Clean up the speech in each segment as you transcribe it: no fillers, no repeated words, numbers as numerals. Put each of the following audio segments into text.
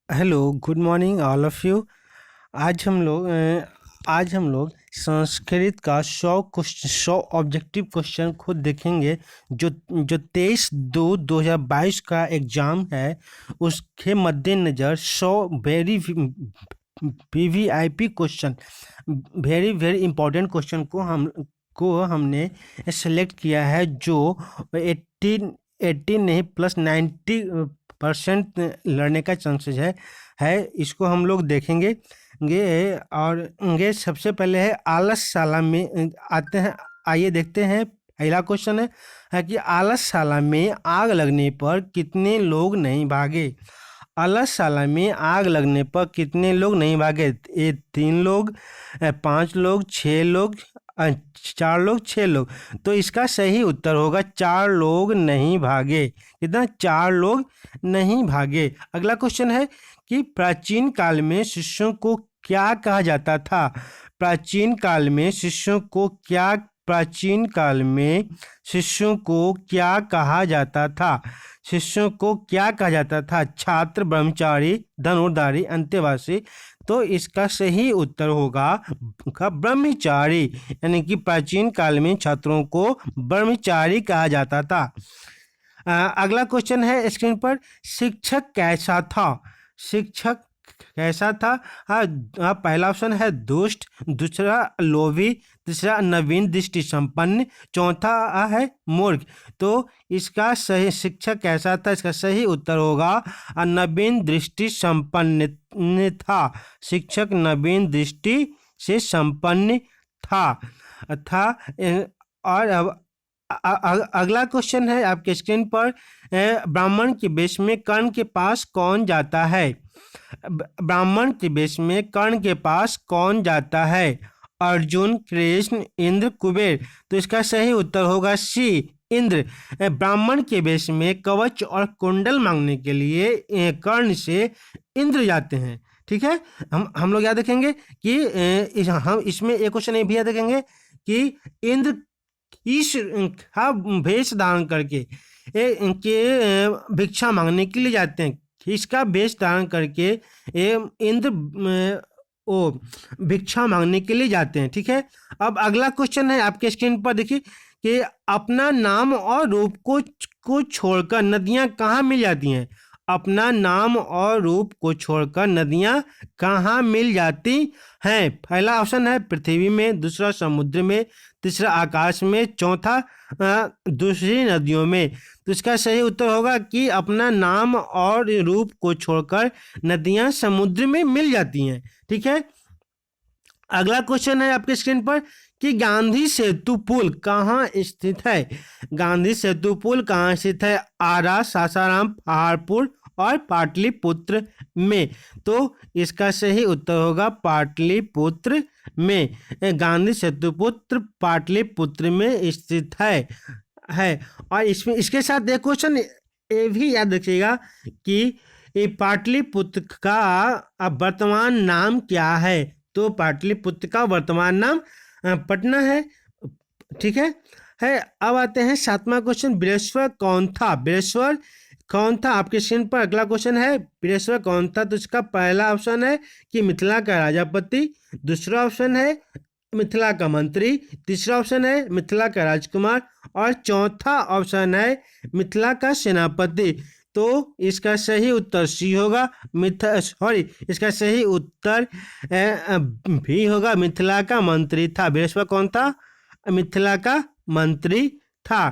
Hello, good morning all of you. आज हम लोग संस्कृत का 100 ऑब्जेक्टिव क्वेश्चन खुद देखेंगे। जो 23/2/2022 का एग्ज़ाम है, उसके मद्देनज़र 100 very VVIP question, very very important question हमने सेलेक्ट किया है, जो 18 नहीं प्लस 90% लड़ने का चांसेस है। इसको हम लोग देखेंगे और ये सबसे पहले है आलस साला में आते हैं। आइए देखते हैं। पहला क्वेश्चन है कि आलस साला में आग लगने पर कितने लोग नहीं भागे। आलस साला में आग लगने पर कितने लोग नहीं भागे? ये 3 लोग, 5 लोग, 6 लोग, 4 लोग, 6 लोग। तो इसका सही उत्तर होगा 4 लोग नहीं भागे। कितना? 4 लोग नहीं भागे। अगला क्वेश्चन है कि प्राचीन काल में शिष्यों को क्या कहा जाता था? प्राचीन काल में शिष्यों को क्या प्राचीन काल में शिष्यों को क्या कहा जाता था? शिष्यों को क्या कहा जाता था? छात्र, ब्रह्मचारी, धनुर्धारी, अंतेवासी। तो इसका सही उत्तर होगा ब्रह्मचारी, यानी कि प्राचीन काल में छात्रों को ब्रह्मचारी कहा जाता था। अगला क्वेश्चन है स्क्रीन पर, शिक्षक कैसा था? शिक्षक कैसा था? पहला ऑप्शन है दुष्ट, दूसरा लोभी, तीसरा नवीन दृष्टि संपन्न, चौथा है मूर्ख। तो इसका सही शिक्षक कैसा था, इसका सही उत्तर होगा नवीन दृष्टि संपन्न था। शिक्षक नवीन दृष्टि से संपन्न था। और अब अगला क्वेश्चन है आपके स्क्रीन पर, ब्राह्मण के वेश में कर्ण के पास कौन जाता है? ब्राह्मण के वेश में कर्ण के पास कौन जाता है? अर्जुन, कृष्ण, इंद्र, कुबेर। तो इसका सही उत्तर होगा सी, इंद्र। ब्राह्मण के वेश में कवच और कुंडल मांगने के लिए कर्ण से इंद्र जाते हैं। ठीक है, हम लोग याद रखेंगे कि हम इसमें एक क्वेश्चन ये भी याद रखेंगे कि इंद्र इस का भेष धारण करके भिक्षा मांगने के लिए जाते हैं। इसका वेश धारण करके इंद्र ओ भिक्षा मांगने के लिए जाते हैं। ठीक है, अब अगला क्वेश्चन है आपके स्क्रीन पर, देखिए कि अपना नाम और रूप को छोड़कर नदियां कहाँ मिल जाती हैं? अपना नाम और रूप को छोड़कर नदियां कहाँ मिल जाती हैं? पहला ऑप्शन है पृथ्वी में, दूसरा समुद्र में, तीसरा आकाश में, चौथा दूसरी नदियों में। तो इसका सही उत्तर होगा कि अपना नाम और रूप को छोड़कर नदियां समुद्र में मिल जाती हैं। ठीक है, अगला क्वेश्चन है आपके स्क्रीन पर कि गांधी सेतु पुल कहाँ स्थित है? गांधी सेतु पुल कहाँ स्थित है? आरा, सासाराम, पहाड़पुर और पाटलिपुत्र में। तो इसका सही उत्तर होगा पाटलिपुत्र में। गांधी सेतु पुत्र पाटलिपुत्र में स्थित है। और इसमें इसके साथ एक क्वेश्चन ये भी याद रखिएगा कि ये पाटलिपुत्र का वर्तमान नाम क्या है? तो पाटलिपुत्र का वर्तमान नाम पटना है। ठीक है। अब आते हैं 7वां क्वेश्चन, बिरेश्वर कौन था? बिरेश्वर कौन था? आपके स्क्रीन पर अगला क्वेश्चन है, बिरेश्वर कौन था? तो इसका पहला ऑप्शन है कि मिथिला का राजापति, दूसरा ऑप्शन है मिथिला का मंत्री, तीसरा ऑप्शन है मिथिला का राजकुमार और चौथा ऑप्शन है मिथिला का सेनापति। तो इसका सही उत्तर सी होगा, इसका सही उत्तर भी होगा, मिथिला का मंत्री था। बिरेश्वर कौन था? मिथिला का मंत्री था।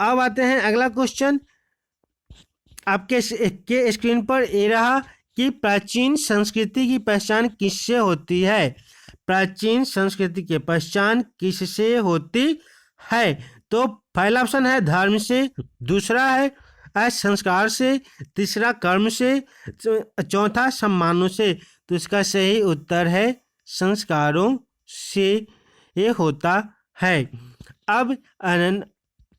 अब आते हैं अगला क्वेश्चन आपके के स्क्रीन पर ये रहा कि प्राचीन संस्कृति की पहचान किससे होती है? प्राचीन संस्कृति की पहचान किससे होती है? तो पहला ऑप्शन है धर्म से, दूसरा है संस्कार से, तीसरा कर्म से, चौथा सम्मानों से। तो इसका सही उत्तर है संस्कारों से ये होता है। अब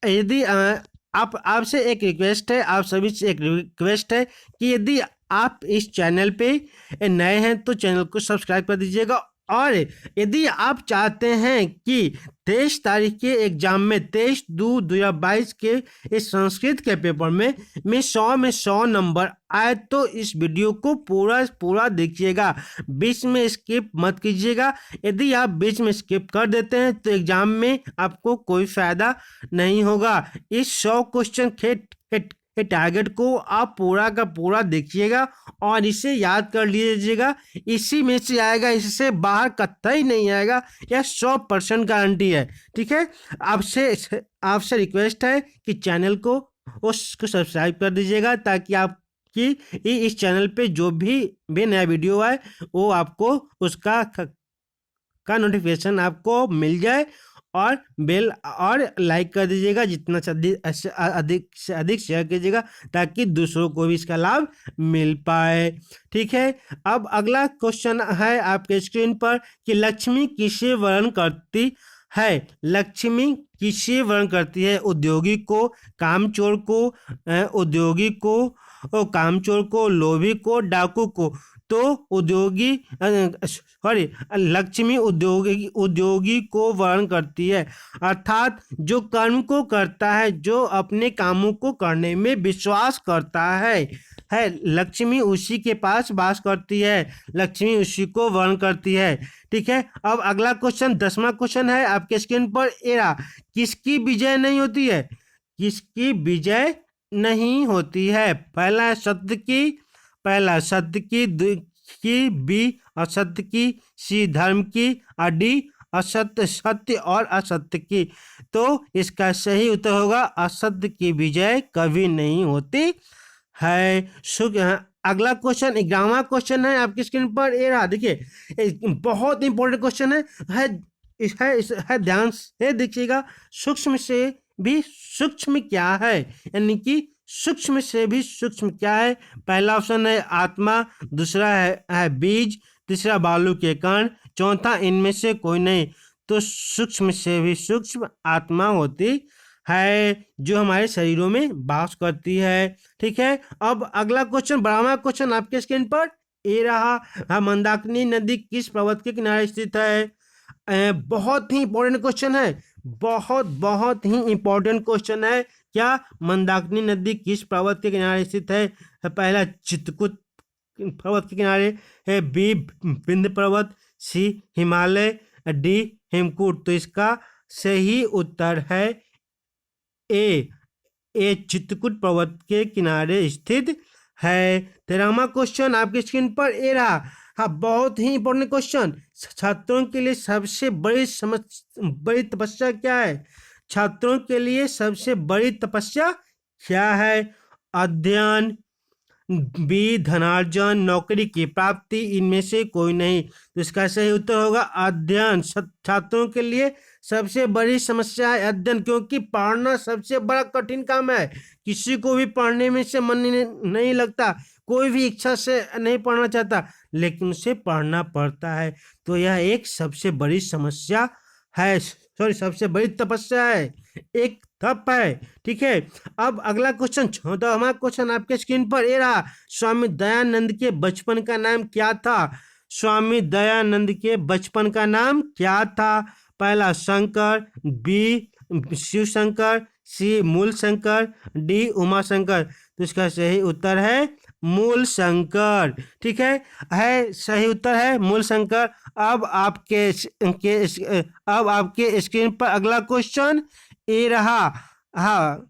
यदि आपसे एक रिक्वेस्ट है, आप सभी से एक रिक्वेस्ट है कि यदि आप इस चैनल पे नए हैं तो चैनल को सब्सक्राइब कर दीजिएगा और यदि आप चाहते हैं कि 23 तारीख के एग्जाम में 23/2/2022 के इस संस्कृत के पेपर में 100 नंबर आए तो इस वीडियो को पूरा देखिएगा, बीच में स्किप मत कीजिएगा। यदि आप बीच में स्किप कर देते हैं तो एग्जाम में आपको कोई फायदा नहीं होगा। इस 100 क्वेश्चन के टारगेट को आप पूरा का पूरा देखिएगा और इसे याद कर लीजिएगा। इसी में से आएगा, इससे बाहर कतई नहीं आएगा, यह 100% गारंटी है। ठीक है, आपसे रिक्वेस्ट है कि चैनल को उसको सब्सक्राइब कर दीजिएगा ताकि आपकी इस चैनल पे जो भी नया वीडियो आए वो आपको उसका नोटिफिकेशन आपको मिल जाए। और बेल और लाइक कर दीजिएगा, जितना से अधिक शेयर कीजिएगा ताकि दूसरों को भी इसका लाभ मिल पाए। ठीक है, अब अगला क्वेश्चन है आपके स्क्रीन पर कि लक्ष्मी किसे वर्ण करती है। लक्ष्मी किसे वर्ण करती है? उद्योगी को, कामचोर को, कामचोर को, लोभी को, डाकू को। तो लक्ष्मी उद्योगी को वर्ण करती है, अर्थात जो कर्म को करता है, जो अपने कामों को करने में विश्वास करता है लक्ष्मी उसी के पास वास करती है, लक्ष्मी उसी को वर्ण करती है। ठीक है, अब अगला क्वेश्चन 10वां क्वेश्चन है आपके स्क्रीन पर। किसकी विजय नहीं होती है? किसकी विजय नहीं होती है? पहला सत्य की, बी असत्य की, सी धर्म की, और डी सत्य और असत्य की। तो इसका सही उत्तर होगा असत्य की विजय कभी नहीं होती है। अगला क्वेश्चन 11वां क्वेश्चन है आपकी स्क्रीन पर। ये रहा, देखिए बहुत इंपॉर्टेंट क्वेश्चन है, ध्यान से देखिएगा। सूक्ष्म से भी सूक्ष्म क्या है, यानी कि सूक्ष्म से भी सूक्ष्म क्या है? पहला ऑप्शन है आत्मा, दूसरा है बीज, तीसरा बालू के कण, चौथा इनमें से कोई नहीं। तो सूक्ष्म से भी सूक्ष्म आत्मा होती है जो हमारे शरीरों में वास करती है। ठीक है, अब अगला क्वेश्चन 12वां क्वेश्चन आपके स्क्रीन पर ये रहा। मंदाकिनी नदी किस पर्वत के किनारे स्थित है? बहुत ही इंपॉर्टेंट क्वेश्चन है, बहुत ही इंपॉर्टेंट क्वेश्चन है। क्या मंदाकिनी नदी किस पर्वत के किनारे स्थित है? पहला चित्रकूट पर्वत के किनारे है, बी विंध्य पर्वत, सी हिमालय, डी हेमकूट। तो इसका सही उत्तर है ए चित्रकूट पर्वत के किनारे स्थित है। 13वां क्वेश्चन आपकी स्क्रीन पर ये रहा। हाँ, बहुत ही इंपॉर्टेंट क्वेश्चन। छात्रों के लिए सबसे बड़ी तपस्या क्या है? छात्रों के लिए सबसे बड़ी तपस्या क्या है? अध्ययन, बी धनार्जन, नौकरी की प्राप्ति, इनमें से कोई नहीं। तो इसका सही उत्तर होगा अध्ययन। छात्रों के लिए सबसे बड़ी समस्या है अध्ययन, क्योंकि पढ़ना सबसे बड़ा कठिन काम है। किसी को भी पढ़ने में से मन नहीं लगता, कोई भी इच्छा से नहीं पढ़ना चाहता, लेकिन उसे पढ़ना पड़ता है। तो यह एक सबसे बड़ी समस्या है, सबसे बड़ी तपस्या है, एक तप है। ठीक है, अब अगला क्वेश्चन 14वां क्वेश्चन आपके स्क्रीन पर ये रहा। स्वामी दयानंद के बचपन का नाम क्या था? स्वामी दयानंद के बचपन का नाम क्या था? पहला शंकर, बी शिव शंकर, सी मूल शंकर, डी उमा शंकर। तो इसका सही उत्तर है मूल शंकर। ठीक है सही उत्तर है मूल शंकर। अब आपके स्क्रीन पर अगला क्वेश्चन ये रहा। हाँ,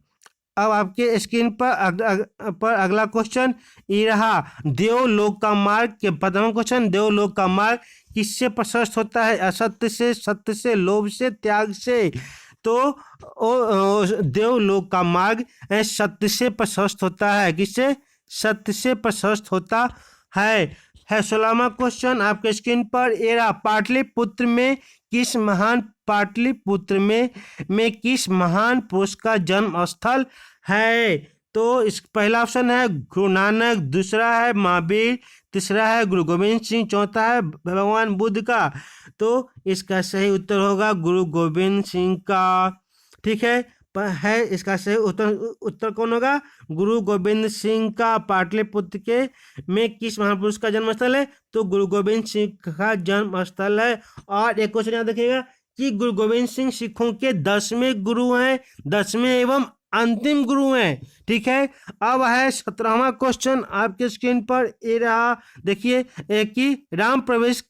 अब आपके स्क्रीन पर अगला क्वेश्चन ये रहा। देवलोक का मार्ग के 15वां क्वेश्चन, देवलोक का मार्ग किससे प्रशस्त होता है? असत्य से, सत्य से, लोभ से, त्याग से। तो देवलोक का मार्ग सत्य से प्रशस्त होता है। किससे? सत्य से प्रशस्त होता है। 16वां क्वेश्चन आपके स्क्रीन पर ये रहा। पाटलिपुत्र में किस महान पुरुष का जन्म स्थल है? तो इस पहला ऑप्शन है गुरु नानक, दूसरा है महावीर, तीसरा है गुरु गोविंद सिंह, चौथा है भगवान बुद्ध का। तो इसका सही उत्तर होगा गुरु गोविंद सिंह का। ठीक है, है इसका सही उत्तर उत्तर कौन होगा? गुरु गोविंद सिंह का पाटलिपुत्र के में किस महापुरुष का जन्म स्थल है? तो गुरु गोविंद सिंह का जन्म स्थल है। और एक क्वेश्चन याद रखिएगा कि गुरु गोविंद सिंह सिखों के 10वें गुरु हैं, 10वें एवं अंतिम गुरु हैं। ठीक है, अब है 17वां क्वेश्चन आपके स्क्रीन पर ये रहा। देखिए कि राम प्रवेश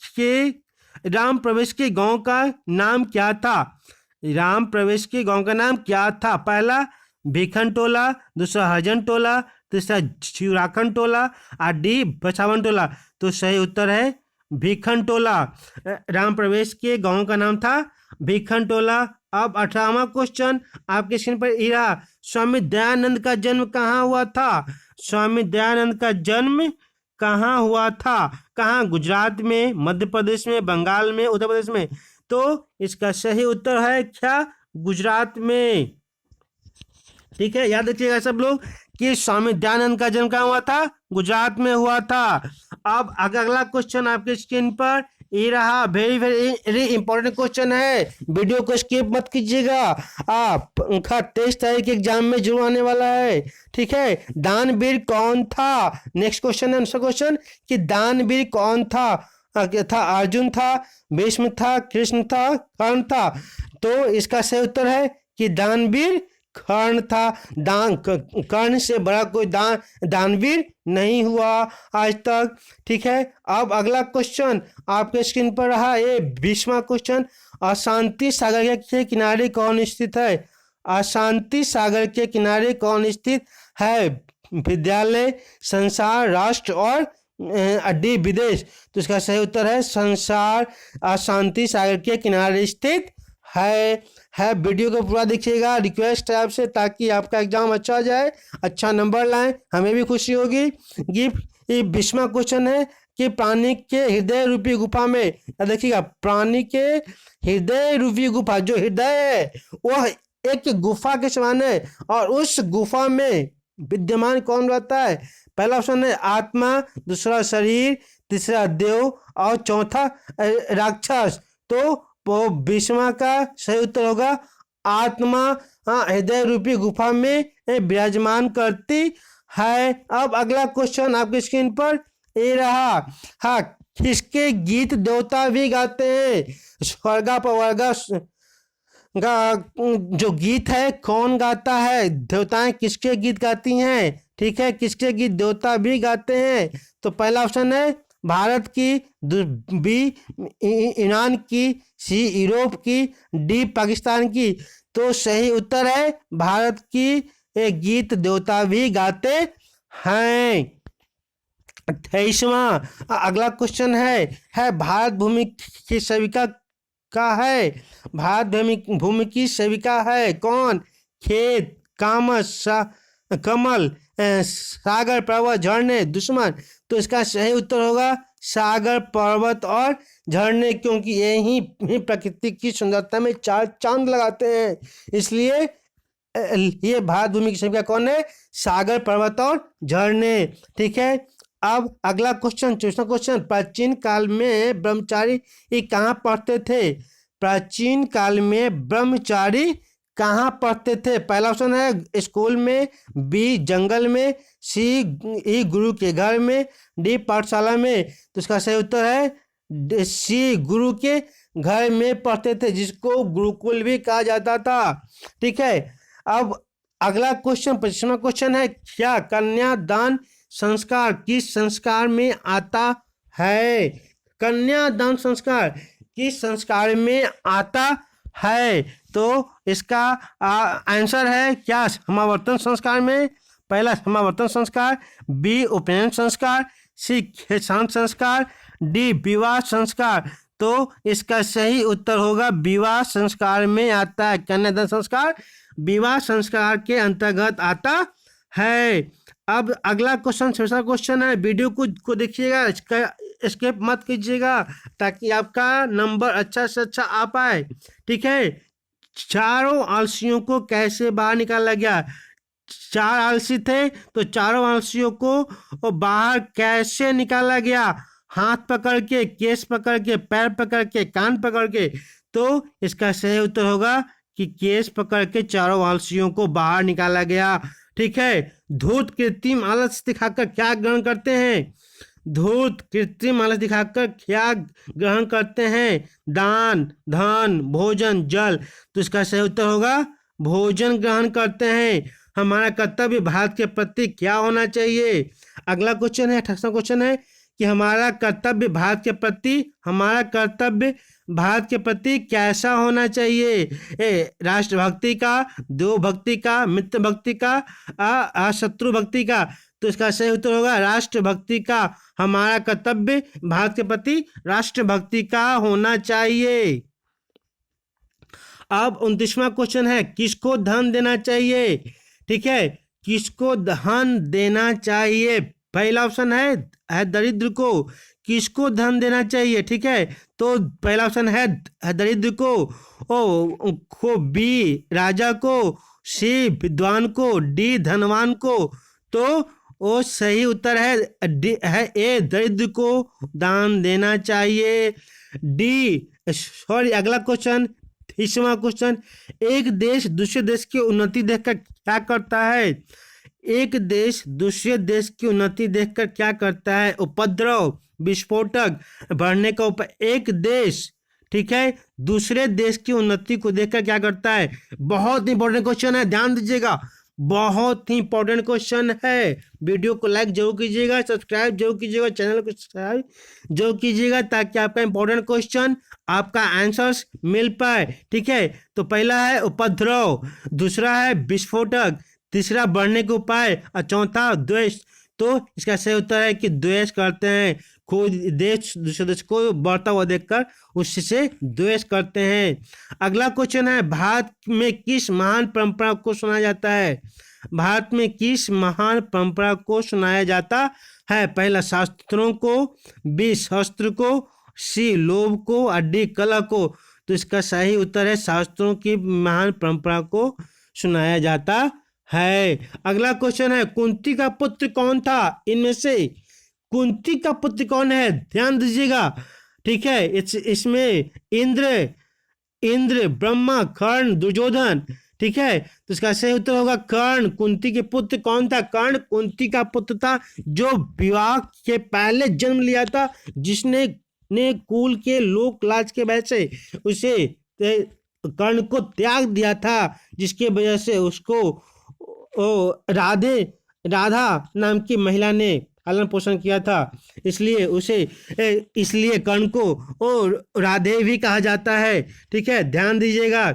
के गांव का नाम क्या था? राम प्रवेश के गांव का नाम क्या था? पहला भिखन टोला, दूसरा हजन टोला, तीसरा शिवराखन टोला और डी बछावन टोला। तो सही उत्तर है भिखन टोला। राम प्रवेश के गांव का नाम था भिखन टोला। अब 18वां क्वेश्चन आपके स्क्रीन पर ये रहा। स्वामी दयानंद का जन्म कहाँ हुआ था? स्वामी दयानंद का जन्म कहाँ हुआ था? कहाँ? गुजरात में, मध्य प्रदेश में, बंगाल में, उत्तर प्रदेश में। तो इसका सही उत्तर है क्या? गुजरात में। ठीक है, याद रखिएगा सब लोग कि स्वामी दयानंद का जन्म कहाँ हुआ था? गुजरात में हुआ था। अब अगला क्वेश्चन आपके स्क्रीन पर ये रहा। वेरी वेरी इंपॉर्टेंट क्वेश्चन है, वीडियो को स्किप मत कीजिएगा। आप उनका 23 तारीख के एग्जाम में जरूर आने वाला है। ठीक है, दानवीर कौन था? नेक्स्ट क्वेश्चन है दूसरा क्वेश्चन कि दानवीर कौन था? अर्जुन था, भीष्म था, कृष्ण था, कर्ण था। तो इसका सही उत्तर है कि दानवीर कर्ण था। कर्ण से बड़ा कोई दानवीर नहीं हुआ आज तक। ठीक है, अब अगला क्वेश्चन आपके स्क्रीन पर रहा ये 20वां क्वेश्चन। अशांति सागर के किनारे कौन स्थित है? अशांति सागर के किनारे कौन स्थित है? विद्यालय, संसार, राष्ट्र और डी विदेश। तो इसका सही उत्तर है संसार अशांति सागर के किनारे स्थित है। वीडियो को पूरा देखिएगा, रिक्वेस्ट है आपसे, ताकि आपका एग्जाम अच्छा जाए, अच्छा नंबर लाएं, हमें भी खुशी होगी। ये 20वां क्वेश्चन है कि प्राणी के हृदय रूपी गुफा में, देखिएगा प्राणी के हृदय रूपी गुफा, जो हृदय है वह एक गुफा के समान है, और उस गुफा में विद्यमान कौन रहता है? पहला ऑप्शन है आत्मा, दूसरा शरीर, तीसरा देव और चौथा राक्षस। तो 20वां का सही उत्तर होगा आत्मा हृदय रूपी गुफा में विराजमान करती है। अब अगला क्वेश्चन आपकी स्क्रीन पर ये रहा। हाँ, किसके गीत देवता भी गाते हैं? स्वर्गा पवर्गा जो गीत है कौन गाता है? देवताएं किसके गीत गाती हैं? ठीक है, किसके गीत देवता भी गाते हैं? तो पहला ऑप्शन है भारत की, बी ईरान की, सी यूरोप की, डी पाकिस्तान की। तो सही उत्तर है भारत की गीत देवता भी गाते हैं। 28वां अगला क्वेश्चन है भारत भूमि की सेविका का है? भारत भूमि की सेविका है कौन? खेत, कमल, सागर, पर्वत, झरने, दुश्मन। तो इसका सही उत्तर होगा सागर, पर्वत और झरने, क्योंकि यही प्रकृति की सुंदरता में चार चांद लगाते हैं। इसलिए ये भारत भूमि की सेविका कौन है? सागर, पर्वत और झरने। ठीक है, अब अगला क्वेश्चन, 24वां क्वेश्चन। प्राचीन काल में ब्रह्मचारी कहाँ पढ़ते थे? प्राचीन काल में ब्रह्मचारी कहाँ पढ़ते थे? पहला ऑप्शन है स्कूल में, बी जंगल में, सी गुरु के घर में, डी पाठशाला में। तो इसका सही उत्तर है सी गुरु के घर में पढ़ते थे, जिसको गुरुकुल भी कहा जाता था। ठीक है, अब अगला क्वेश्चन 25वां क्वेश्चन है। क्या कन्यादान संस्कार किस संस्कार में आता है? कन्यादान संस्कार किस संस्कार में आता है? तो इसका आंसर है क्या? समावर्तन संस्कार में। पहला समावर्तन संस्कार, बी उपनयन संस्कार, सी खेसांत संस्कार, डी विवाह संस्कार। तो इसका सही उत्तर होगा विवाह संस्कार में आता है। कन्यादान संस्कार विवाह संस्कार के अंतर्गत आता है। अब अगला क्वेश्चन 26वां क्वेश्चन है। वीडियो को देखिएगा, स्किप मत कीजिएगा, ताकि आपका नंबर अच्छा से अच्छा आ पाए। ठीक है, चारों आलसियों को कैसे बाहर निकाला गया? 4 आलसी थे, तो चारों आलसियों को बाहर कैसे निकाला गया? हाथ पकड़ के, केस पकड़ के, पैर पकड़ के, कान पकड़ के। तो इसका सही उत्तर होगा कि केस पकड़ के चारों आलसियों को बाहर निकाला गया। ठीक है, धूर्त कृत्रिम आलस दिखाकर क्या ग्रहण करते हैं? धूर्त कृत्रिम आलस दिखाकर क्या ग्रहण करते हैं? दान, धन, भोजन, जल। तो इसका सही उत्तर होगा भोजन ग्रहण करते हैं। हमारा कर्तव्य भारत के प्रति क्या होना चाहिए? अगला क्वेश्चन है, 28वां क्वेश्चन है कि हमारा कर्तव्य भारत के प्रति कैसा होना चाहिए? राष्ट्रभक्ति का, देवभक्ति का, मित्र भक्ति का, अशत्रु भक्ति का। तो इसका सही उत्तर होगा राष्ट्रभक्ति का। हमारा कर्तव्य भारत के प्रति राष्ट्रभक्ति का होना चाहिए। अब 29वां क्वेश्चन है, किसको धन देना चाहिए? ठीक है, किसको धन देना चाहिए? पहला ऑप्शन है दरिद्र को। किसको धन देना चाहिए? ठीक है, तो पहला ऑप्शन है दरिद्र को, बी राजा को, सी विद्वान को, डी धनवान को। तो वो सही उत्तर है ए दरिद्र को दान देना चाहिए। डी सॉरी, अगला क्वेश्चन 30वां क्वेश्चन, एक देश दूसरे देश की उन्नति देखकर क्या करता है? एक देश दूसरे देश की उन्नति देखकर क्या करता है? उपद्रव, विस्फोटक, बढ़ने का उपाय। एक देश, ठीक है, दूसरे देश की उन्नति को देखकर क्या करता है? बहुत इंपॉर्टेंट क्वेश्चन है, ध्यान दीजिएगा, बहुत ही इंपॉर्टेंट क्वेश्चन है। वीडियो को लाइक जरूर कीजिएगा, सब्सक्राइब जरूर कीजिएगा, चैनल को सब्सक्राइब जरूर कीजिएगा, ताकि आपका इंपॉर्टेंट क्वेश्चन, आपका आंसर्स मिल पाए। ठीक है, तो पहला है उपद्रव, दूसरा है विस्फोटक, तीसरा बढ़ने के उपाय और चौथा द्वेष। तो इसका सही उत्तर है कि द्वेष करते हैं। कोई देश दूसरे देश को बढ़ता हुआ देखकर उससे द्वेष करते हैं। अगला क्वेश्चन है, भारत में किस महान परंपरा को सुनाया जाता है? भारत में किस महान परंपरा को सुनाया जाता है? पहला शास्त्रों को, बी शस्त्र को, सी लोभ को और डी कला को। तो इसका सही उत्तर है शास्त्रों की महान परंपरा को सुनाया जाता है। अगला क्वेश्चन है, कुंती का पुत्र कौन था? इनमें से कुंती का पुत्र कौन है? ध्यान दीजिएगा। ठीक है, इसमें इंद्र, ब्रह्मा, कर्ण, दुर्योधन। ठीक है, तो इसका सही उत्तर होगा कर्ण। कुंती के पुत्र कौन था? कर्ण कुंती का पुत्र था, जो विवाह के पहले जन्म लिया था, जिसने कुल के लोक लाज के वजह से उसे कर्ण को त्याग दिया था, जिसके वजह से उसको राधा नाम की महिला ने पालन पोषण किया था। इसलिए कर्ण को और राधे भी कहा जाता है। ठीक है, ध्यान दीजिएगा।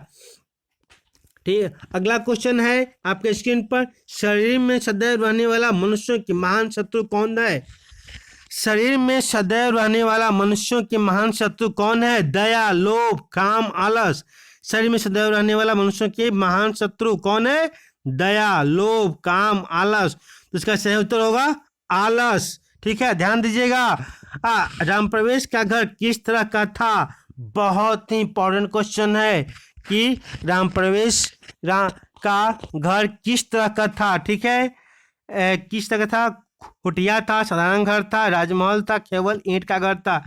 ठीक है, अगला क्वेश्चन है आपके स्क्रीन पर, शरीर में सदैव रहने वाला मनुष्यों की महान शत्रु कौन है? शरीर में सदैव रहने वाला मनुष्यों की महान शत्रु कौन है? दया, लोभ, काम, आलस। शरीर में सदैव रहने वाला मनुष्यों की महान शत्रु कौन है? दया, लोभ, काम, आलस। तो इसका सही उत्तर होगा आलस। ठीक है, ध्यान दीजिएगा। राम प्रवेश का घर किस तरह का था? बहुत ही इंपॉर्टेंट क्वेश्चन है कि राम प्रवेश का घर किस तरह का था। ठीक है, किस तरह का था? कुटिया था, साधारण घर था, राजमहल था, केवल ईंट का घर था।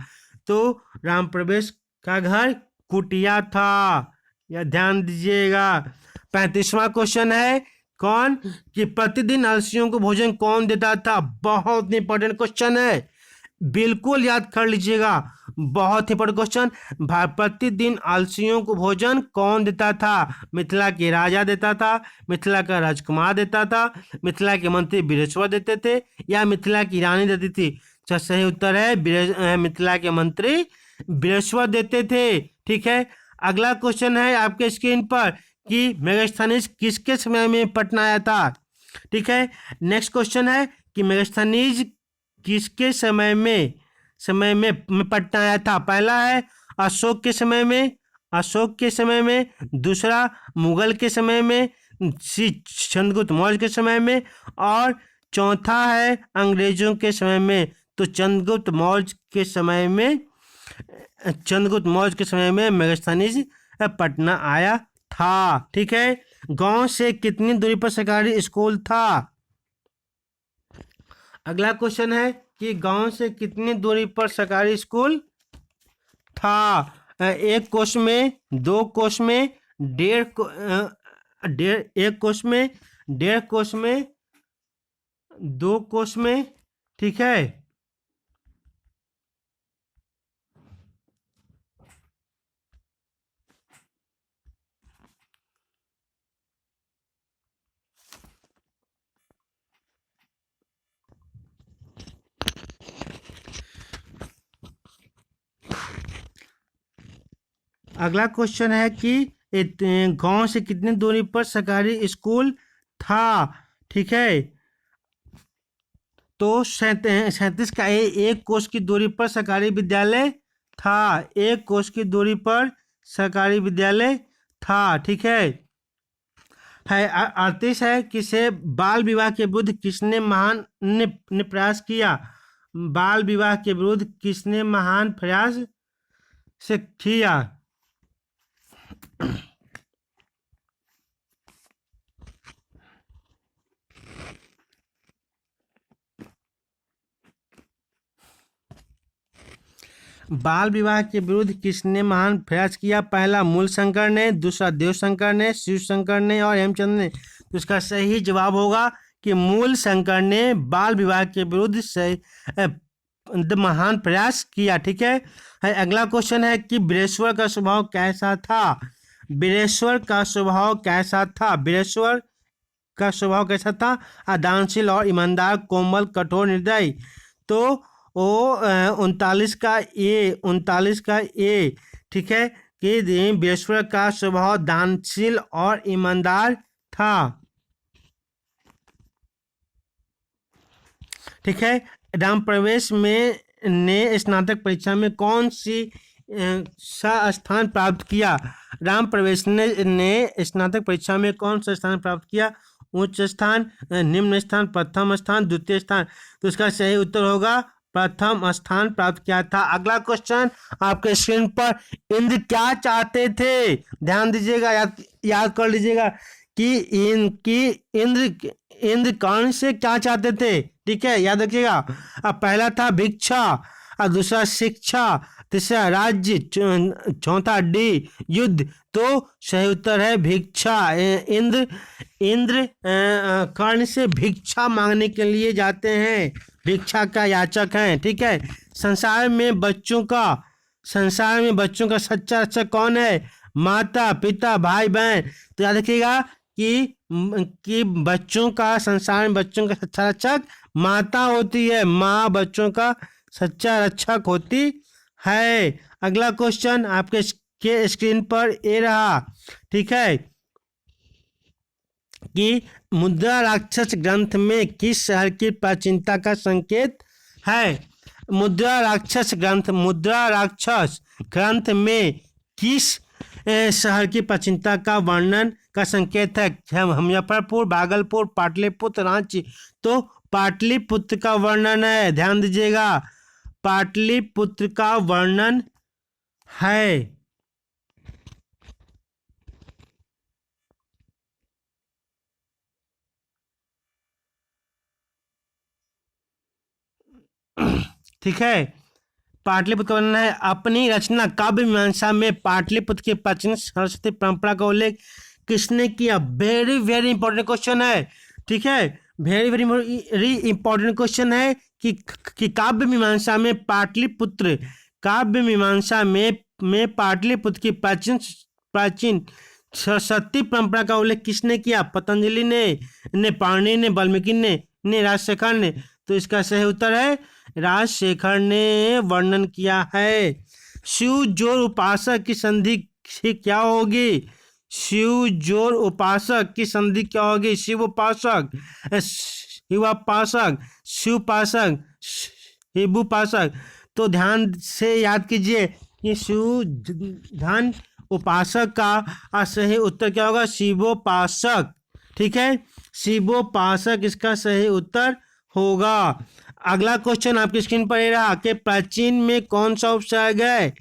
तो राम प्रवेश का घर कुटिया था, यह ध्यान दीजिएगा। 35वां क्वेश्चन है, कौन कि प्रतिदिन आलसियों को भोजन कौन देता था? बहुत इंपॉर्टेंट क्वेश्चन है, बिल्कुल याद कर लीजिएगा, बहुत ही इंपॉर्टेंट क्वेश्चन। प्रतिदिन आलसियों को भोजन कौन देता था? मिथिला के राजा देता था, मिथिला का राजकुमार देता था, मिथिला के मंत्री बृहस्पति देते थे, या मिथिला की रानी देती थी? तो सही उत्तर है मिथिला के मंत्री बृहस्पति देते थे। ठीक है, अगला क्वेश्चन है आपके स्क्रीन पर कि मेगास्थनीज किसके समय में पटना आया था? ठीक है, नेक्स्ट क्वेश्चन है कि मेगास्थनीज किसके समय में पटना आया था? पहला है अशोक के समय में, दूसरा मुगल के समय में, चंद्रगुप्त मौर्य के समय में, और चौथा है अंग्रेजों के समय में। तो चंद्रगुप्त मौर्य के समय में मेगास्थनीज पटना आया था। ठीक है, गांव से कितनी दूरी पर सरकारी स्कूल था? अगला क्वेश्चन है कि गांव से कितनी दूरी पर सरकारी स्कूल था? 1 कोस में, 2 कोस में, एक कोष में, 1.5 कोष में, 2 कोष में, ठीक है। अगला क्वेश्चन है कि गांव से कितनी दूरी पर सरकारी स्कूल था, ठीक है। तो 37 का एक कोष की दूरी पर सरकारी विद्यालय था, 1 कोष की दूरी पर सरकारी विद्यालय था, ठीक है। 38 है किसे बाल विवाह के विरुद्ध किसने महान ने प्रयास किया, बाल विवाह के विरुद्ध किसने महान प्रयास से किया। बाल विवाह के विरुद्ध किसने महान प्रयास किया, पहला मूल शंकर ने, दूसरा देव शंकर ने, शिव शंकर ने और हेमचंद ने। तो इसका सही जवाब होगा कि मूल शंकर ने बाल विवाह के विरुद्ध महान प्रयास किया, ठीक है। अगला क्वेश्चन है कि वीरेश्वर का स्वभाव कैसा था, वीरेश्वर का स्वभाव कैसा था, वीरेश्वर का स्वभाव कैसा था, दानशील और ईमानदार, कोमल, कठोर, निर्दयी। तो ओ 39 का ए, ठीक है, कि वीरेश्वर का स्वभाव दानशील और ईमानदार था, ठीक है। राम प्रवेश में ने स्नातक परीक्षा में कौन सी सा स्थान प्राप्त किया, राम प्रवेश ने स्नातक परीक्षा में कौन सा स्थान प्राप्त किया, उच्च स्थान, निम्न स्थान, प्रथम स्थान, द्वितीय स्थान। तो इसका सही उत्तर होगा प्रथम स्थान प्राप्त किया था। अगला क्वेश्चन आपके स्क्रीन पर, इंद्र क्या चाहते थे, ध्यान दीजिएगा, याद कर लीजिएगा कि इंद्र कर्ण से क्या चाहते थे, ठीक है, याद रखिएगा। अब पहला था भिक्षा, और दूसरा शिक्षा, तीसरा राज्य, चौथा डी युद्ध। तो सही उत्तर है भिक्षा। इंद्र कर्ण से भिक्षा मांगने के लिए जाते हैं, भिक्षा का याचक हैं, ठीक है। संसार में बच्चों का सच्चा रक्षक कौन है, माता, पिता, भाई, बहन। तो याद रखिएगा कि बच्चों का, संसार में बच्चों का सच्चा रक्षक माता होती है, माँ बच्चों का सच्चा रक्षक होती है। अगला क्वेश्चन आपके स्क्रीन पर ये रहा, ठीक है, कि मुद्रा राक्षस ग्रंथ में किस शहर की प्राचीनता का संकेत है, मुद्रा राक्षस ग्रंथ में किस शहर की प्राचीनता का वर्णन का संकेत है, मुजफ्फरपुर, भागलपुर, पाटलिपुत्र, रांची। तो पाटलिपुत्र का वर्णन है, ध्यान दीजिएगा, पाटलिपुत्र का वर्णन है। ठीक है, पाटलिपुत्र वर्णन है। अपनी रचना काव्य मीमांसा में पाटलिपुत्र की प्राचीन सरस्वती परंपरा का उल्लेख किसने किया, वेरी वेरी इंपॉर्टेंट क्वेश्चन है, ठीक है, वेरी वेरी इंपॉर्टेंट क्वेश्चन है कि काव्य मीमांसा में पाटलिपुत्र की प्राचीन सरस्वती परंपरा का उल्लेख किसने किया, पतंजलि ने पाणिनि ने, वाल्मीकि ने राजशेखर ने। तो इसका सही उत्तर है राजशेखर ने वर्णन किया है। शिव जोड़ उपासक की संधि क्या होगी, शिव जोड़ उपासक की संधि क्या होगी, शिवोपासक, शिवोपासक। तो ध्यान से याद कीजिए कि शिव धन उपासक का सही उत्तर क्या होगा, शिवोपासक, ठीक है, शिवोपासक इसका सही उत्तर होगा। अगला क्वेश्चन आपकी स्क्रीन पर ये रहा कि प्राचीन में कौन सा उपसर्ग है,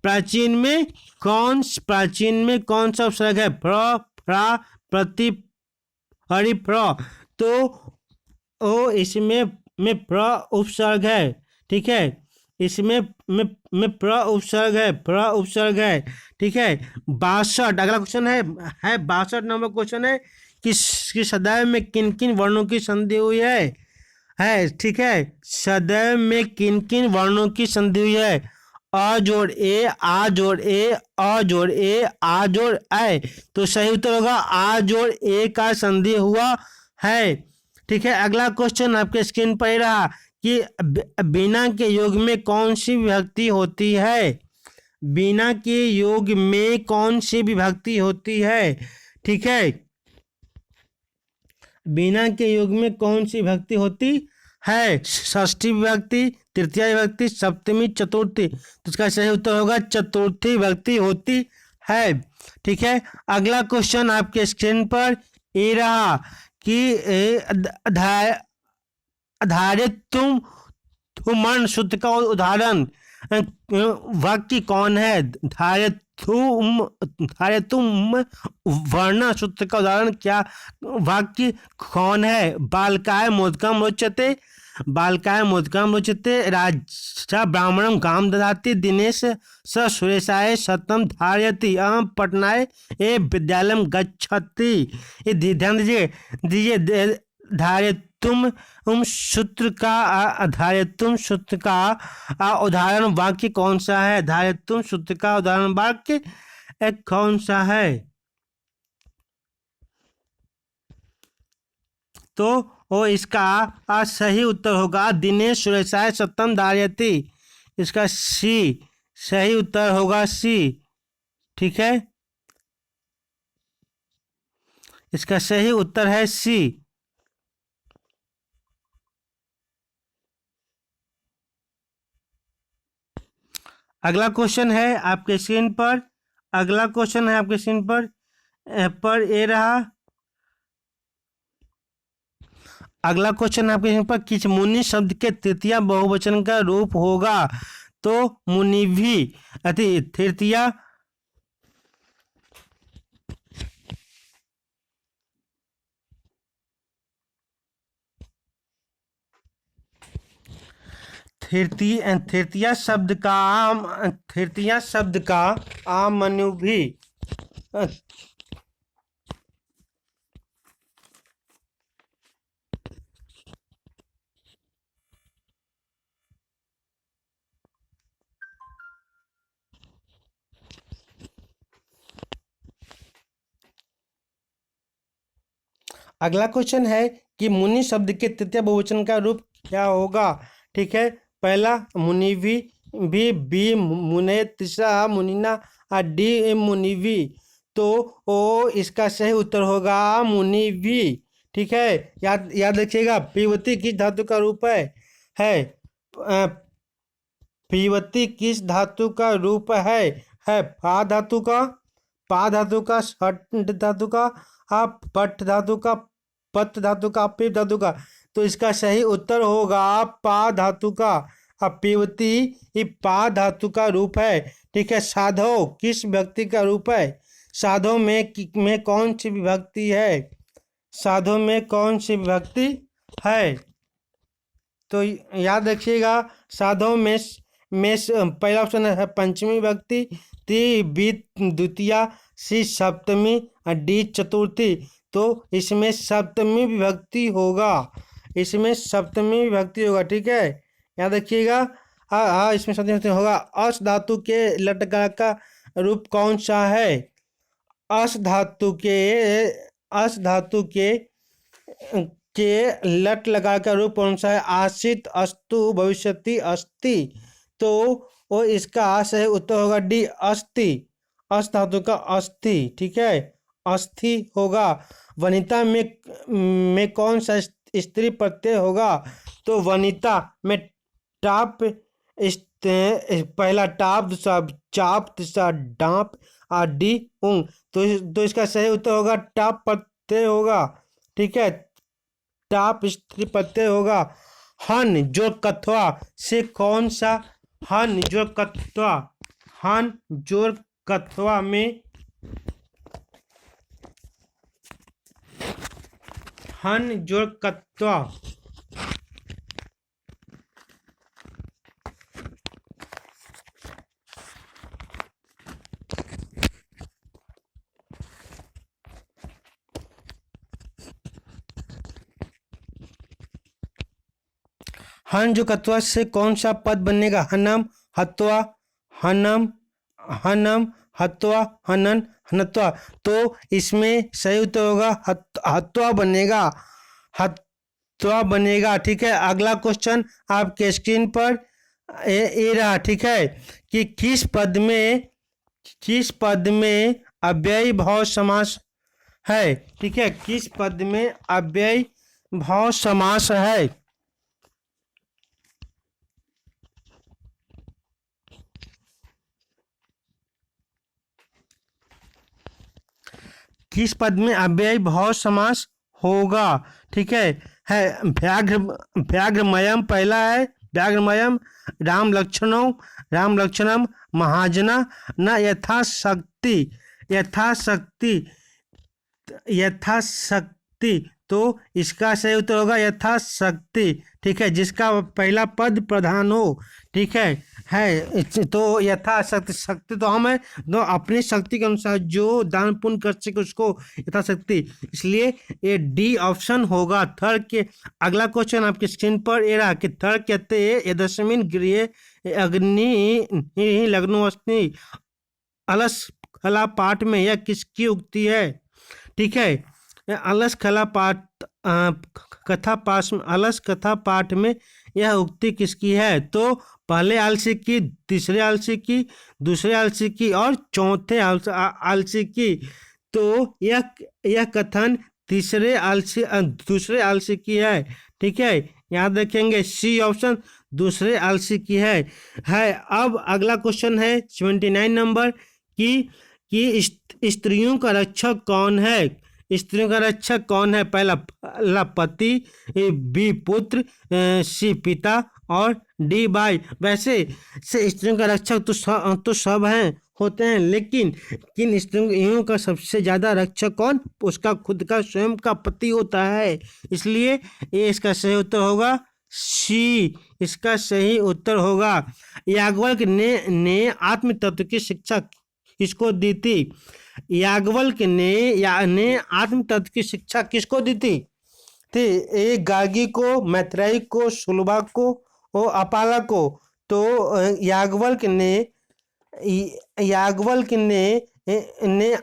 प्राचीन में कौन सा उपसर्ग है, फ्र, फ्रा, प्रति, हरि, फ्र। तो इसमें फ्र उपसर्ग है, ठीक है, इसमें में फ्र उपसर्ग है, ठीक है। 62 अगला क्वेश्चन है 62 नंबर क्वेश्चन है, किस सदैव में किन किन वर्णों की संधि हुई है, ठीक है। सदैव में किन किन वर्णों की संधि हुई है? अ जोड़ ए, आ जोड़ ए, अ जोड़ ए, आ जोड़ ए। तो सही उत्तर होगा आ जोड़ ए का संधि हुआ है, ठीक है। अगला क्वेश्चन आपके स्क्रीन पर ही रहा कि बिना के योग में कौन सी विभक्ति होती है? बिना के योग में कौन सी विभक्ति होती है, ठीक है। बिना के योग में कौन सी विभक्ति होती है? षष्ठी विभक्ति, तृतीय विभक्ति, सप्तमी, चतुर्थी। तो इसका सही उत्तर होगा चतुर्थी विभक्ति होती है, ठीक है। अगला क्वेश्चन आपके स्क्रीन पर ये रहा कि आधारित तुम मन सूत्र का उदाहरण वाक्य कौन है? धार्यतुम वर्ण सूत्र का उदाहरण क्या वाक्य कौन है? बालकाय मोदकम रोचते, बालकाय मोदकम रोचते, राजा ब्राह्मणम गाम ददाति, दिनेश स सुरेशाय शतम धारयति, अहम पटनाय ए विद्यालय गच्छति। ये ध्यान दीजिए धार्यतुम सूत्र का उदाहरण वाक्य कौन सा है? धार्यतुम सूत्र का उदाहरण वाक्य कौन सा है? तो वो इसका सही उत्तर होगा दिनेश सुरेशाय सतम धारयति। इसका सी सही उत्तर होगा सी, ठीक है। इसका सही उत्तर है सी। अगला क्वेश्चन है आपके स्क्रीन पर, अगला क्वेश्चन है आपके स्क्रीन पर ये रहा। अगला क्वेश्चन आपके स्क्रीन पर किस मुनि शब्द के तृतीय बहुवचन का रूप होगा? तो मुनिभि अति तृतीय तृतीय शब्द का आमनुभी अगला क्वेश्चन है कि मुनि शब्द के तृतीय बहुवचन का रूप क्या होगा? ठीक है, पहला मुनिवी, बी मुने, तीसरा मुनिना, डी मुनिवी। तो ओ इसका सही उत्तर होगा मुनिवी, ठीक है। याद रखिएगा पीवती किस धातु का रूप है पीवती किस धातु का रूप है पा धातु का, षट धातु का, पट धातु का, पत धातु का, पिप धातु का। तो इसका सही उत्तर होगा पा धातु का। अब पीवती पा धातु का रूप है, ठीक है। साधव किस विभक्ति का रूप है? साधव में कौन सी विभक्ति है? साधव में कौन सी विभक्ति है? तो याद रखिएगा साधव में पहला ऑप्शन है पंचमी विभक्ति, बी द्वितीया, सी सप्तमी, डी चतुर्थी। तो इसमें सप्तमी विभक्ति होगा, इसमें सप्तमी विभक्ति होगा, ठीक है। याद रखिएगा। हाँ इसमें सप्तमी विभक्ति होगा। अस धातु के लटका का रूप कौन सा है? अस धातु के लट लगा का रूप कौन सा है? आसित, अस्तु, भविष्यति, अस्ति। तो वो इसका सही उत्तर होगा डी अस्थि। अस धातु का अस्थि, ठीक है, अस्थि होगा। वनिता में कौन सा स्त्री प्रत्यय होगा? तो वनिता में टाप, पहला टाप, दूसरा चाप, तीसरा डांप, और डी उंग। तो इसका सही उत्तर होगा टाप प्रत्यय होगा, ठीक है, टाप स्त्री प्रत्यय होगा। हन जोड़ कथवा से कौन सा हन जोड़ कथवा, हन जोड़ कथवा में हन जोड़ कथवा हन जो कत्वा से कौन सा पद बनेगा? हनम, हत्वा, हनम, हनम, हत्वा, हनन, हनत्वा। तो इसमें सही उत्तर होगा हत्वा बनेगा, हत्वा बनेगा। ठीक है, अगला क्वेश्चन आपके स्क्रीन पर ये रहा। ठीक है, कि किस पद में अव्ययी भाव समास है? ठीक है, किस पद में अव्ययी भाव समास है? किस पद में अव्ययी भाव समास होगा? ठीक है व्याघ्रमयम पहला है, व्याघ्रमयम, राम लक्षणों, राम लक्षणम, महाजना, न यथाशक्ति, यथाशक्ति, यथाशक्ति। तो इसका सही उत्तर होगा यथाशक्ति। ठीक है, जिसका पहला पद प्रधान हो। ठीक है तो यथाशक्ति, शक्ति तो हम है तो अपनी शक्ति के अनुसार जो दान पुण्य कर सके उसको यथाशक्ति, इसलिए ये डी ऑप्शन होगा थर्ड के। अगला क्वेश्चन आपकी स्क्रीन पर ये रहा कि थर्ड कहते हैं यदस्मिन गृहे अग्नि लग्नोऽस्ति अलस कला पाठ में यह किसकी उक्ति है? ठीक है, अलस कला पाठ कथा पाठ, अलस कथा पाठ में यह उक्ति किसकी है? तो पहले आलसी की, तीसरे आलसी की, दूसरे आलसी की और चौथे आलसी की। तो यह कथन दूसरे आलसी की है। ठीक है, याद रखेंगे सी ऑप्शन दूसरे आलसी की है। अब अगला क्वेश्चन है 79 नंबर कि स्त्रियों का रक्षक कौन है? स्त्रियों का रक्षक कौन है? पहला पति, बी पुत्र, सी पिता और डी भाई। वैसे से स्त्रियों का रक्षक तो सब हैं होते हैं, लेकिन किन स्त्रियों का सबसे ज्यादा रक्षक कौन? उसका खुद का स्वयं का पति होता है। इसलिए ये इसका सही उत्तर होगा सी, इसका सही उत्तर होगा। याज्ञवल्क्य ने आत्म तत्व की शिक्षा किसको दी थी? याज्ञवल्क्य ने आत्म तत्व की शिक्षा किसको दी थी? एक गार्गी को, मैत्रेयी को, सुलभा को और अपाला को। तो याज्ञवल्क्य ने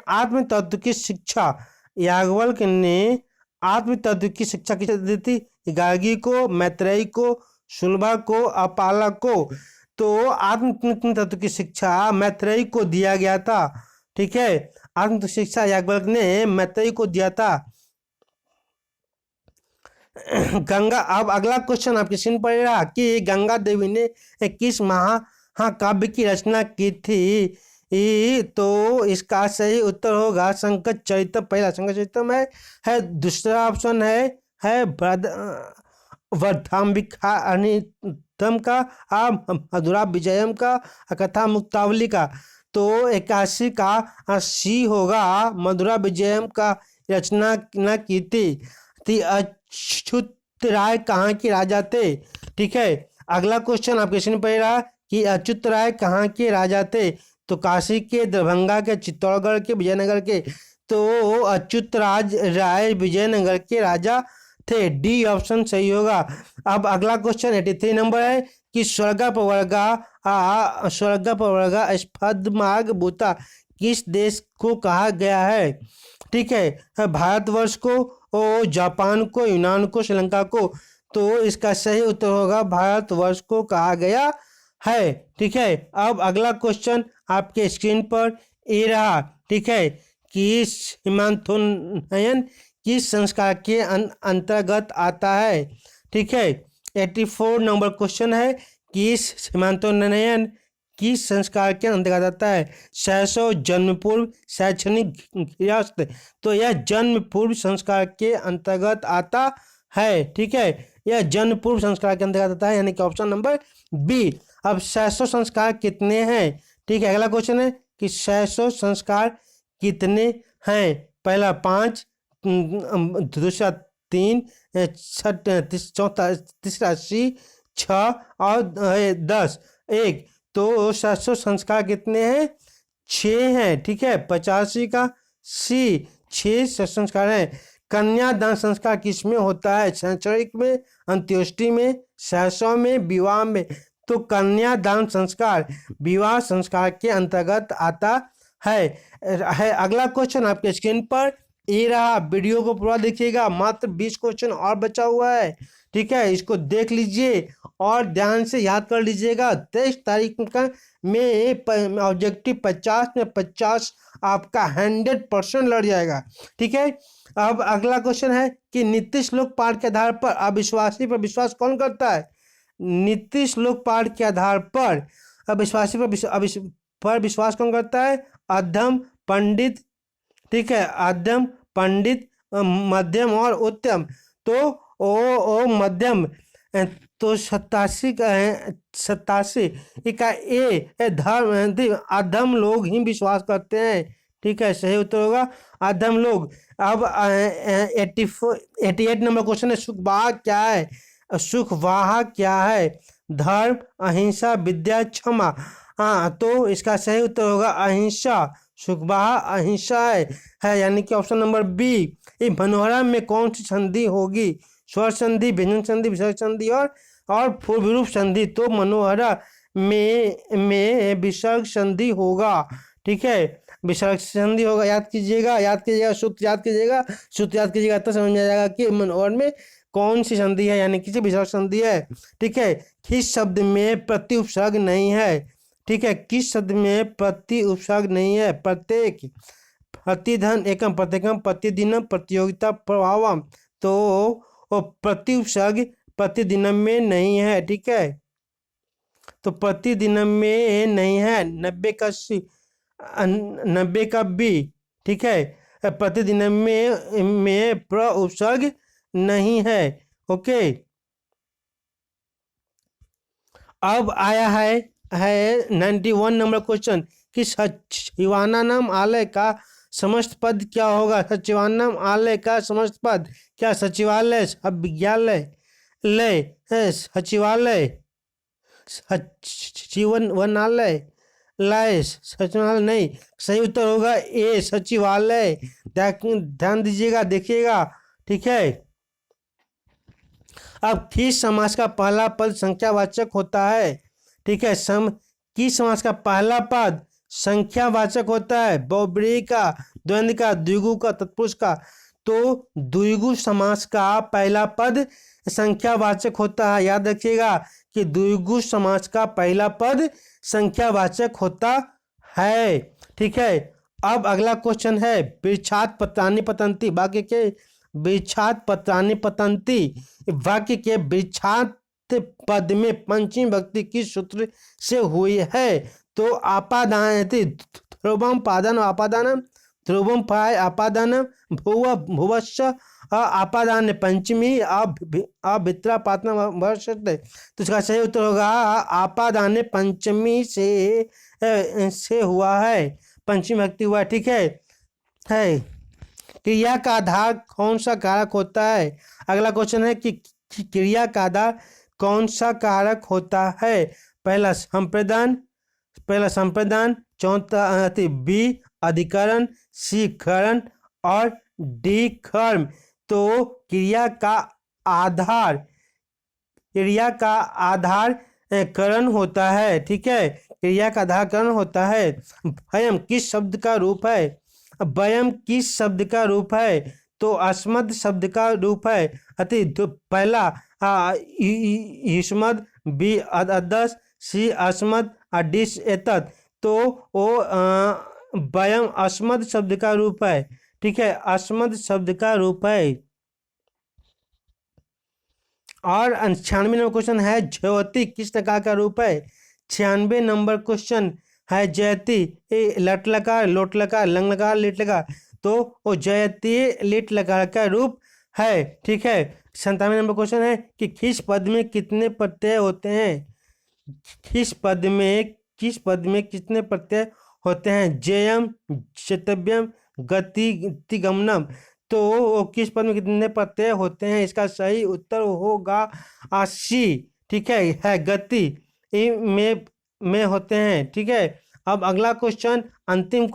आत्म तत्व की शिक्षा, याज्ञवल्क्य ने आत्म तत्व की शिक्षा किसे दी थी? गार्गी को, मैत्रेयी को, सुलभा को, अपाला को। तो आत्म तत्व की शिक्षा मैत्रेयी को दिया गया था। ठीक है, आत्म तत्व शिक्षा याज्ञवल्क्य ने मैत्रेयी को दिया था। गंगा, अब अगला क्वेश्चन आपके स्क्रीन पर रहा कि गंगा देवी ने किस महाकाव्य की रचना की थी? तो इसका सही उत्तर होगा संकट चरित्र। पहला संकट चरित्र में है, दूसरा ऑप्शन है वर्धाम्बिका अनितम का, मधुरा विजयम का, कथा मुक्तावली का। तो 81 का सी होगा, मधुरा विजयम का रचना न की थी। अच्युत राय कहाँ के राजा थे? ठीक है, अगला क्वेश्चन आपके स्क्रीन पर रहा कि अच्युत राय कहाँ के राजा थे? तो काशी के, दरभंगा के, चित्तौड़गढ़ के, विजयनगर के। तो अच्युत राय विजयनगर के राजा थे, डी ऑप्शन सही होगा। अब अगला क्वेश्चन 83 नंबर है कि स्वर्गपवर्गा स्फदमाग भूता किस देश को कहा गया है? ठीक है, भारतवर्ष को, और जापान को, यूनान को, श्रीलंका को। तो इसका सही उत्तर होगा भारतवर्ष को कहा गया है। ठीक है, अब अगला क्वेश्चन आपके स्क्रीन पर ये रहा। ठीक है, कि सीमांतोन्नयन किस संस्कार के अंतर्गत आता है? ठीक है, 84 नंबर क्वेश्चन है कि सीमांतोन्नयन किस संस्कार के अंतर्गत आता है? सहसो, जन्म पूर्व, शैक्षणिक गृहस्थ। तो यह जन्म पूर्व संस्कार के अंतर्गत आता है। ठीक है, यह जन्म पूर्व संस्कार के अंतर्गत आता है, यानी कि ऑप्शन नंबर बी। अब सहसो संस्कार कितने हैं? ठीक है, अगला क्वेश्चन है कि सहसो संस्कार कितने हैं? पहला 5, दूसरा 3, चौथा, तीसरा सी, 6 और 10, 1। तो 700 संस्कार कितने हैं? 6 हैं। ठीक है, 85 का सी, 6 संस्कार हैं। कन्यादान संस्कार किस में होता है? शैक्षणिक में, अंत्येष्टि में, सहसों में विवाह में, तो कन्यादान संस्कार विवाह संस्कार के अंतर्गत आता है। अगला क्वेश्चन आपके स्क्रीन पर ये रहा, वीडियो को पूरा देखिएगा, मात्र 20 क्वेश्चन और बचा हुआ है, ठीक है, इसको देख लीजिए और ध्यान से याद कर लीजिएगा। 23 तारीख का में ऑब्जेक्टिव 50 में 50 आपका 100% लड़ जाएगा, ठीक है। अब अगला क्वेश्चन है कि नीतीश लोकपाल के आधार पर अविश्वासी पर विश्वास कौन करता है। नीतीश लोकपाल के आधार पर अविश्वासी पर विश्वास कौन करता है। अधम, पंडित, ठीक है, अधम, पंडित, मध्यम और उत्तम। तो ओ मध्यम, तो 87 का ए धर्म, अधम लोग ही विश्वास करते हैं, ठीक है, सही उत्तर होगा अधम लोग। अब 88 नंबर क्वेश्चन है, सुखवाह क्या है। सुखवाह क्या है। धर्म, अहिंसा, विद्या, क्षमा। हाँ, तो इसका सही उत्तर होगा अहिंसा। सुखवाह अहिंसा है यानी कि ऑप्शन नंबर बी। ये मनोहरा में कौन सी संधि होगी। स्वर संधि, व्यंजन संधि, विसर्ग संधि और पूर्वरूप संधि। तो मनोहरा में विसर्ग संधि होगा, ठीक है, विसर्ग संधि होगा। याद कीजिएगा, सूत्र याद कीजिएगा तो समझ में आ जाएगा कि मनोहर में कौन सी संधि है, यानी कि विसर्ग संधि है, ठीक है। किस शब्द में प्रति उपसर्ग नहीं है, ठीक है, किस शब्द में प्रति उपसर्ग नहीं है। प्रत्येक, प्रतिधन, एकम, प्रत्येकम, प्रतिदिनम, प्रतियोगिता, प्रभावम। तो प्रति उपसर्ग प्रतिदिनम में नहीं है, ठीक है, तो प्रतिदिनम में नहीं है। 90 का बी, ठीक है, प्रतिदिनम में प्र उपसर्ग नहीं है, ओके। अब आया है 91 नंबर क्वेश्चन कि सचिवानंद आलय का समस्त पद क्या होगा। सचिवानंद आलय का समस्त पद क्या। सचिवालय, विज्ञालय, लय, सचिवालय, सचिवालय, लय, सचिवालय नहीं, सही उत्तर होगा ए सचिवालय। ध्यान दीजिएगा, देखिएगा, ठीक है। अब किस समास का पहला पद संख्यावाचक होता है, ठीक है, किस समास का पहला पद संख्यावाचक होता है। बहुब्रीहि का, द्वंद्व का, द्विगु का, तत्पुरुष का। तो द्विगु समास का पहला पद संख्यावाचक होता है। याद रखिएगा कि द्विगु समास का पहला पद संख्यावाचक होता है, ठीक है। अब अगला क्वेश्चन है वृक्षात पत्राणि पतन्ति वाक्य के। वृक्षात पत्राणि पतन्ति वाक्य के वृक्षात पद में पंचमी भक्ति किस सूत्र से हुई है। तो आपादान, ध्रुवम पादन आपादानम, ध्रुवम पाय आपादानम, भुव भुवस्व आपादान पंचमी अभित्रा पातना वर्षते। तो इसका सही उत्तर होगा आपादान पंचमी से हुआ है, पंचमी भक्ति हुआ, ठीक है। क्रिया का आधार कौन सा कारक होता है। अगला क्वेश्चन है कि क्रिया का आधार कौन सा कारक होता है। पहला संप्रदान, चौथा बी अधिकरण, सी करण और डी कर्म। तो क्रिया का आधार करण होता है, ठीक है, क्रिया का आधार करण होता है। वयम किस शब्द का रूप है। वयम किस शब्द का रूप है। तो अस्मद शब्द का रूप है। पहला युष्मद, बी अदस, सी अस्मद, डिस एतद। तो वो वयम अस्मद शब्द का रूप है, ठीक है, अस्मद शब्द का रूप है। और 96 नंबर क्वेश्चन है ज्योति किस प्रकार का रूप है। 96 नंबर क्वेश्चन है जयति, लट लकार, लोट लकार, लंग लकार, लिट लकार। तो वो जयति लिट लकार का रूप है, ठीक है। 97 नंबर क्वेश्चन है कि किस पद में कितने प्रत्यय होते हैं। किस पद में कितने प्रत्यय होते हैं। जयम, चतव्यम, गति, गमनम। तो किस पद में कितने प्रत्यय होते हैं। इसका सही उत्तर होगा सी, ठीक है गति में होते हैं, ठीक है। अब अगला क्वेश्चन अंतिम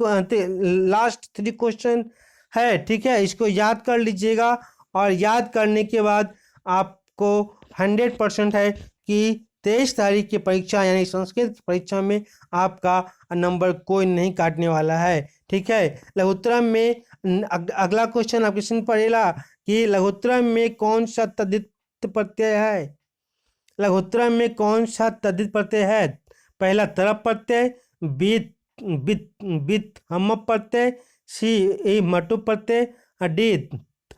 लास्ट 3 क्वेश्चन है, ठीक है, इसको याद कर लीजिएगा और याद करने के बाद आपको 100% है कि 23 तारीख की परीक्षा यानी संस्कृत की परीक्षा में आपका नंबर कोई नहीं काटने वाला है। ठीक है, लघुत्तरम में अगला क्वेश्चन आपके स्क्रीन पर रहेगा कि लघुत्तरम में कौन सा तद्धित प्रत्यय है। लघुत्तरम में कौन सा तद्धित प्रत्यय है। पहला तरप प्रत्यय, बीत बित बित हम प्रत्यय, सी ए मटु प्रत्यय, डी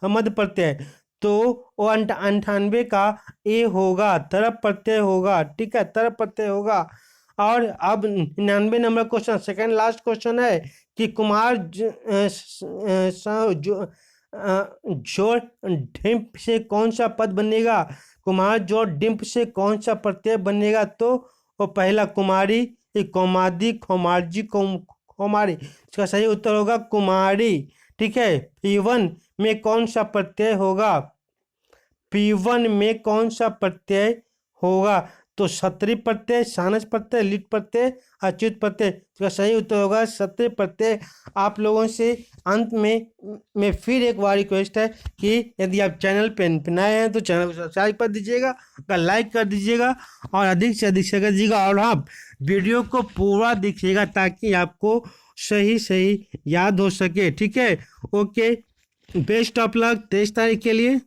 हमद प्रत्यय। तो वो 98 का ए होगा, तरप प्रत्यय होगा। ठीक है, तरप प्रत्यय होगा। और अब 99 number question, second last question है कि कुमार जोड़ ढिम्प से कौन सा पद बनेगा। कुमार जोड़ डिम्प से कौन सा प्रत्यय बनेगा। तो वो पहला कुमारी, कौमादी, खोमारजी, खोमारी। इसका सही उत्तर होगा कुमारी। ठीक है, P1 में कौन सा प्रत्यय होगा। P1 में कौन सा प्रत्यय होगा। तो क्षत्रिय प्रत्यय, सानस प्रत्यय, लिट प्रत्यय, अच्युत प्रत्यय। इसका सही उत्तर होगा क्षत्रिय प्रत्यय। आप लोगों से अंत में फिर एक बार रिक्वेस्ट है कि यदि आप चैनल पे नए हैं तो चैनल को सब्सक्राइब कर दीजिएगा, लाइक कर दीजिएगा और अधिक से अधिक शेयर कर दीजिएगा और आप वीडियो को पूरा देखिएगा ताकि आपको सही सही याद हो सके। ठीक है, ओके, बेस्ट ऑफ लक 23 तारीख के लिए।